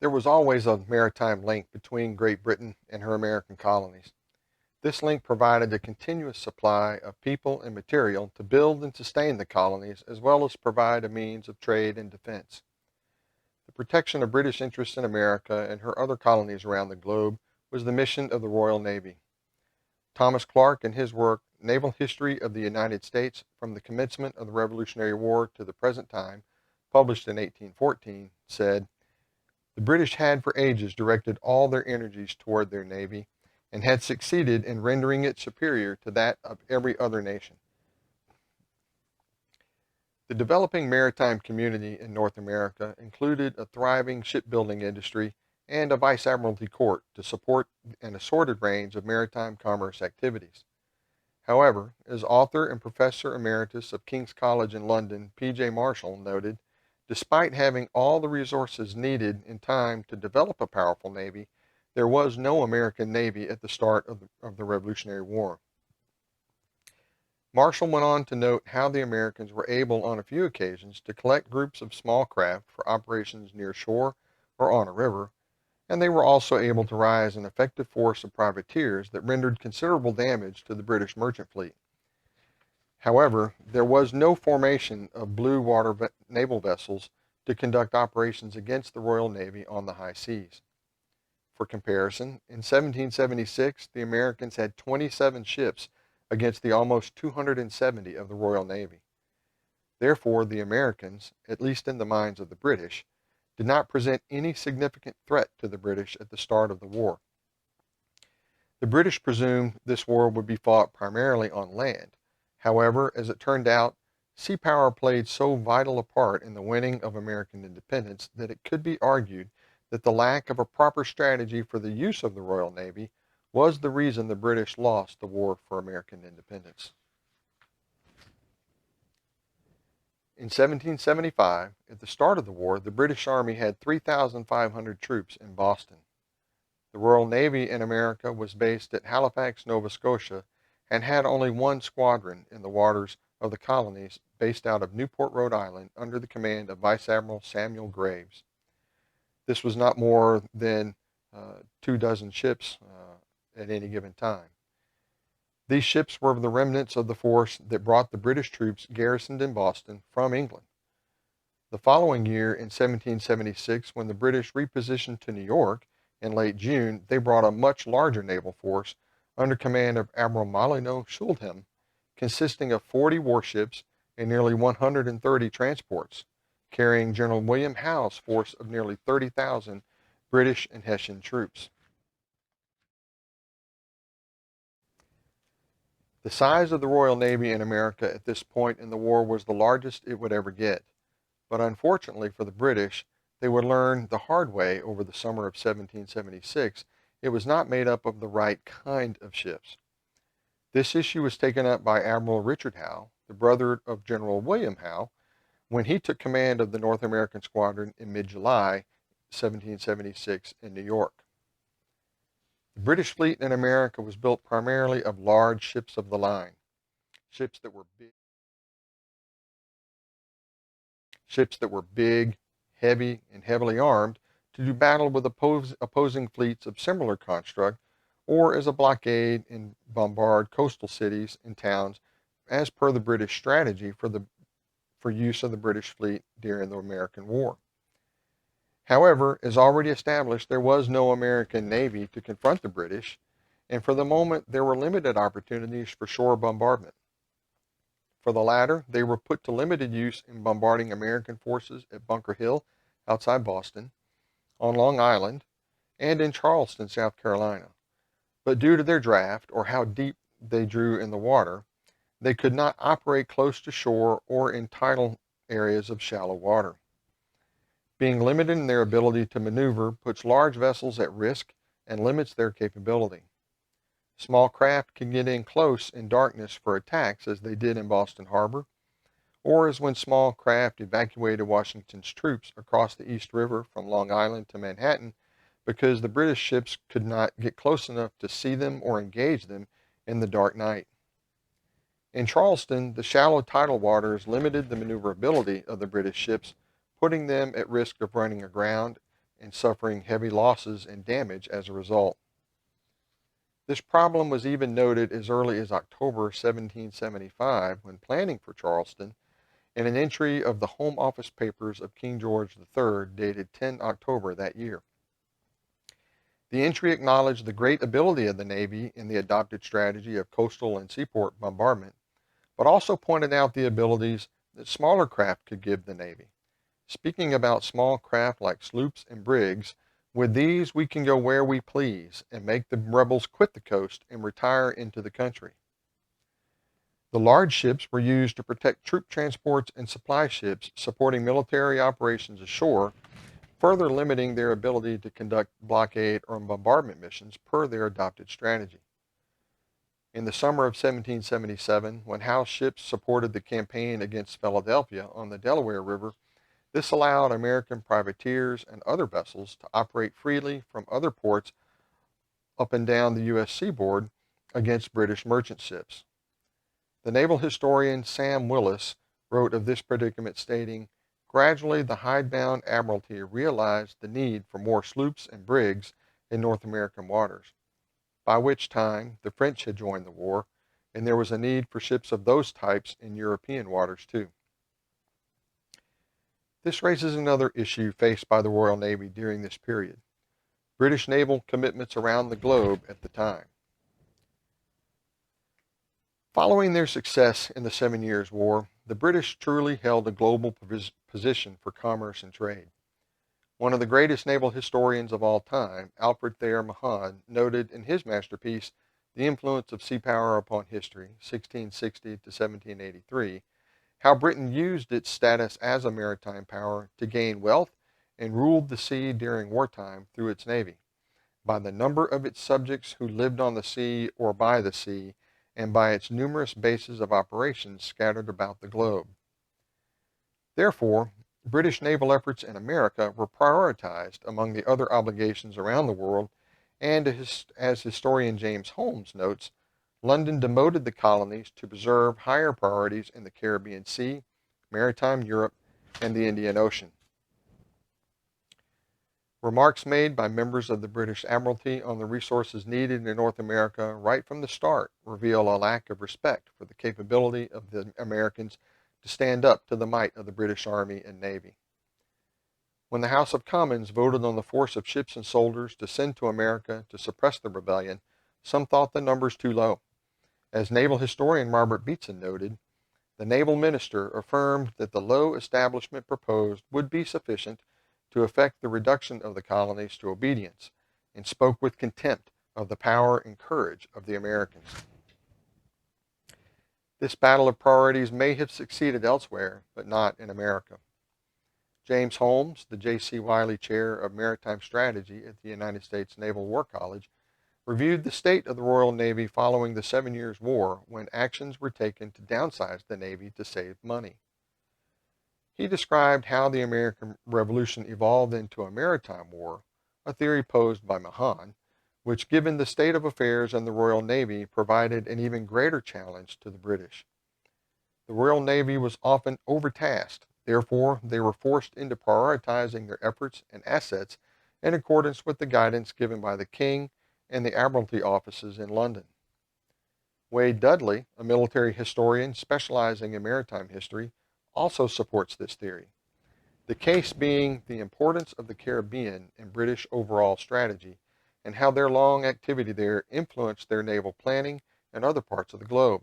There was always a maritime link between Great Britain and her American colonies. This link provided a continuous supply of people and material to build and sustain the colonies, as well as provide a means of trade and defense. The protection of British interests in America and her other colonies around the globe was the mission of the Royal Navy. Thomas Clark, in his work, Naval History of the United States from the Commencement of the Revolutionary War to the Present Time, published in 1814, said, "The British had for ages directed all their energies toward their navy, and had succeeded in rendering it superior to that of every other nation." The developing maritime community in North America included a thriving shipbuilding industry and a vice admiralty court to support an assorted range of maritime commerce activities. However, as author and professor emeritus of King's College in London, P.J. Marshall, noted, despite having all the resources needed in time to develop a powerful navy, there was no American navy at the start of the Revolutionary War. Marshall went on to note how the Americans were able on a few occasions to collect groups of small craft for operations near shore or on a river, and they were also able to raise an effective force of privateers that rendered considerable damage to the British merchant fleet. However, there was no formation of blue water naval vessels to conduct operations against the Royal Navy on the high seas. For comparison, in 1776, the Americans had 27 ships against the almost 270 of the Royal Navy. Therefore, the Americans, at least in the minds of the British, did not present any significant threat to the British at the start of the war. The British presumed this war would be fought primarily on land. However, as it turned out, sea power played so vital a part in the winning of American independence that it could be argued that the lack of a proper strategy for the use of the Royal Navy was the reason the British lost the war for American independence. In 1775, at the start of the war, the British Army had 3,500 troops in Boston. The Royal Navy in America was based at Halifax, Nova Scotia, and had only one squadron in the waters of the colonies based out of Newport, Rhode Island, under the command of Vice Admiral Samuel Graves. This was not more than 24 ships at any given time. These ships were the remnants of the force that brought the British troops garrisoned in Boston from England. The following year, in 1776, when the British repositioned to New York in late June, they brought a much larger naval force under command of Admiral Molyneux Schuldheim, consisting of 40 warships and nearly 130 transports, carrying General William Howe's force of nearly 30,000 British and Hessian troops. The size of the Royal Navy in America at this point in the war was the largest it would ever get. But unfortunately for the British, they would learn the hard way over the summer of 1776 it was not made up of the right kind of ships. This issue was taken up by Admiral Richard Howe, the brother of General William Howe, when he took command of the North American Squadron in mid-July 1776 in New York. The British fleet in America was built primarily of large ships of the line, ships that were big, heavy, and heavily armed to do battle with opposing fleets of similar construct, or as a blockade and bombard coastal cities and towns, as per the British strategy for use of the British fleet during the American War. However, as already established, there was no American Navy to confront the British, and for the moment there were limited opportunities for shore bombardment. For the latter, they were put to limited use in bombarding American forces at Bunker Hill outside Boston, on Long Island, and in Charleston, South Carolina. But due to their draft, or how deep they drew in the water, they could not operate close to shore or in tidal areas of shallow water. Being limited in their ability to maneuver puts large vessels at risk and limits their capability. Small craft can get in close in darkness for attacks, as they did in Boston Harbor, or as when small craft evacuated Washington's troops across the East River from Long Island to Manhattan because the British ships could not get close enough to see them or engage them in the dark night. In Charleston, the shallow tidal waters limited the maneuverability of the British ships, putting them at risk of running aground and suffering heavy losses and damage as a result. This problem was even noted as early as October 1775 when planning for Charleston in an entry of the Home Office papers of King George III dated 10 October that year. The entry acknowledged the great ability of the Navy in the adopted strategy of coastal and seaport bombardment, but also pointed out the abilities that smaller craft could give the Navy. Speaking about small craft like sloops and brigs, with these we can go where we please and make the rebels quit the coast and retire into the country. The large ships were used to protect troop transports and supply ships supporting military operations ashore, further limiting their ability to conduct blockade or bombardment missions per their adopted strategy. In the summer of 1777, when Howe's ships supported the campaign against Philadelphia on the Delaware River, this allowed American privateers and other vessels to operate freely from other ports up and down the U.S. seaboard against British merchant ships. The naval historian Sam Willis wrote of this predicament stating, "Gradually the hidebound admiralty realized the need for more sloops and brigs in North American waters, by which time the French had joined the war, and there was a need for ships of those types in European waters too." This raises another issue faced by the Royal Navy during this period: British naval commitments around the globe at the time. Following their success in the 7 Years' War, the British truly held a global position for commerce and trade. One of the greatest naval historians of all time, Alfred Thayer Mahan, noted in his masterpiece, The Influence of Sea Power Upon History, 1660 to 1783, how Britain used its status as a maritime power to gain wealth and ruled the sea during wartime through its navy, by the number of its subjects who lived on the sea or by the sea, and by its numerous bases of operations scattered about the globe. Therefore, British naval efforts in America were prioritized among the other obligations around the world, and as historian James Holmes notes, London demoted the colonies to preserve higher priorities in the Caribbean Sea, maritime Europe, and the Indian Ocean. Remarks made by members of the British Admiralty on the resources needed in North America right from the start reveal a lack of respect for the capability of the Americans to stand up to the might of the British Army and Navy. When the House of Commons voted on the force of ships and soldiers to send to America to suppress the rebellion, some thought the numbers too low. As naval historian Robert Beatson noted, the naval minister affirmed that the low establishment proposed would be sufficient to effect the reduction of the colonies to obedience, and spoke with contempt of the power and courage of the Americans. This battle of priorities may have succeeded elsewhere, but not in America. James Holmes, the J.C. Wiley Chair of Maritime Strategy at the United States Naval War College, reviewed the state of the Royal Navy following the 7 Years' War when actions were taken to downsize the Navy to save money. He described how the American Revolution evolved into a maritime war, a theory posed by Mahan, which, given the state of affairs in the Royal Navy, provided an even greater challenge to the British. The Royal Navy was often overtasked, therefore they were forced into prioritizing their efforts and assets in accordance with the guidance given by the King and the Admiralty offices in London. Wade Dudley, a military historian specializing in maritime history, also supports this theory. The case being the importance of the Caribbean in British overall strategy and how their long activity there influenced their naval planning in other parts of the globe.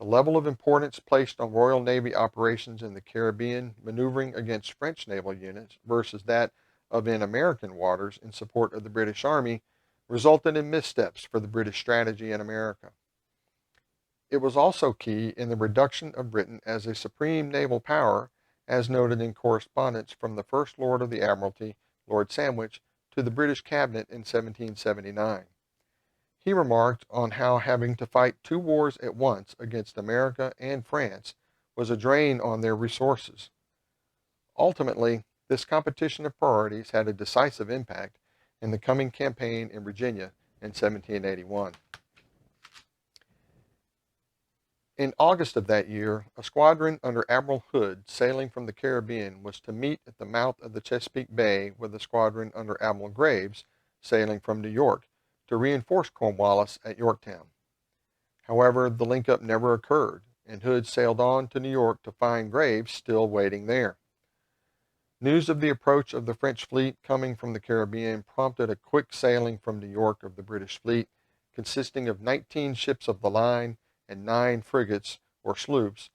The level of importance placed on Royal Navy operations in the Caribbean maneuvering against French naval units versus that of in American waters in support of the British Army resulted in missteps for the British strategy in America. It was also key in the reduction of Britain as a supreme naval power, as noted in correspondence from the First Lord of the Admiralty, Lord Sandwich, to the British Cabinet in 1779. He remarked on how having to fight 2 wars at once against America and France was a drain on their resources. Ultimately, this competition of priorities had a decisive impact in the coming campaign in Virginia in 1781. In August of that year, a squadron under Admiral Hood sailing from the Caribbean was to meet at the mouth of the Chesapeake Bay with a squadron under Admiral Graves sailing from New York to reinforce Cornwallis at Yorktown. However, the link-up never occurred, and Hood sailed on to New York to find Graves still waiting there. News of the approach of the French fleet coming from the Caribbean prompted a quick sailing from New York of the British fleet, consisting of 19 ships of the line and 9 frigates or sloops,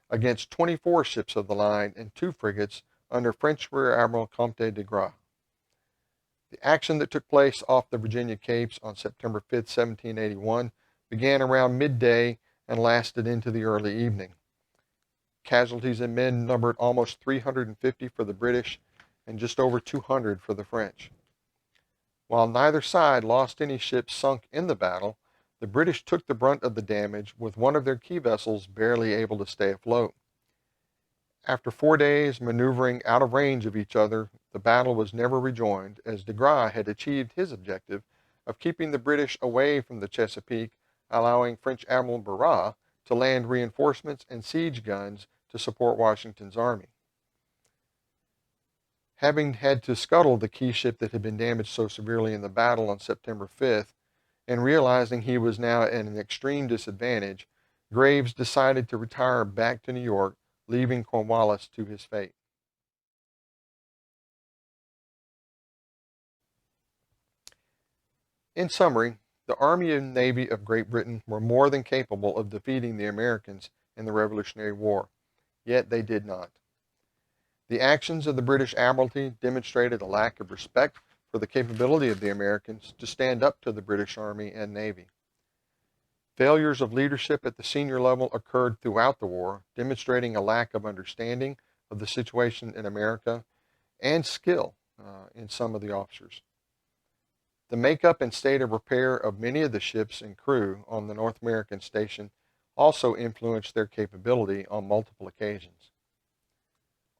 against 24 ships of the line and 2 frigates under French Rear Admiral Comte de Grasse. The action that took place off the Virginia Capes on September 5, 1781, began around midday and lasted into the early evening. Casualties and men numbered almost 350 for the British and just over 200 for the French. While neither side lost any ships sunk in the battle, the British took the brunt of the damage, with one of their key vessels barely able to stay afloat. After 4 days maneuvering out of range of each other, the battle was never rejoined, as de Grasse had achieved his objective of keeping the British away from the Chesapeake, allowing French Admiral Barras to land reinforcements and siege guns to support Washington's army. Having had to scuttle the key ship that had been damaged so severely in the battle on September 5th, and realizing he was now at an extreme disadvantage, Graves decided to retire back to New York, leaving Cornwallis to his fate. In summary, the Army and Navy of Great Britain were more than capable of defeating the Americans in the Revolutionary War, yet they did not. The actions of the British Admiralty demonstrated a lack of respect for the capability of the Americans to stand up to the British Army and Navy. Failures of leadership at the senior level occurred throughout the war, demonstrating a lack of understanding of the situation in America and skill in some of the officers. The makeup and state of repair of many of the ships and crew on the North American station also influenced their capability on multiple occasions.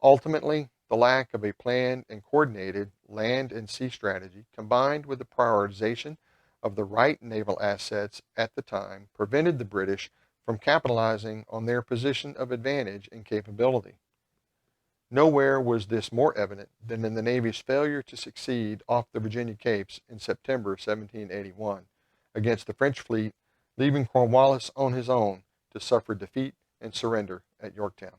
Ultimately, the lack of a planned and coordinated land and sea strategy, combined with the prioritization of the right naval assets at the time, prevented the British from capitalizing on their position of advantage and capability. Nowhere was this more evident than in the Navy's failure to succeed off the Virginia Capes in September 1781 against the French fleet, leaving Cornwallis on his own to suffer defeat and surrender at Yorktown.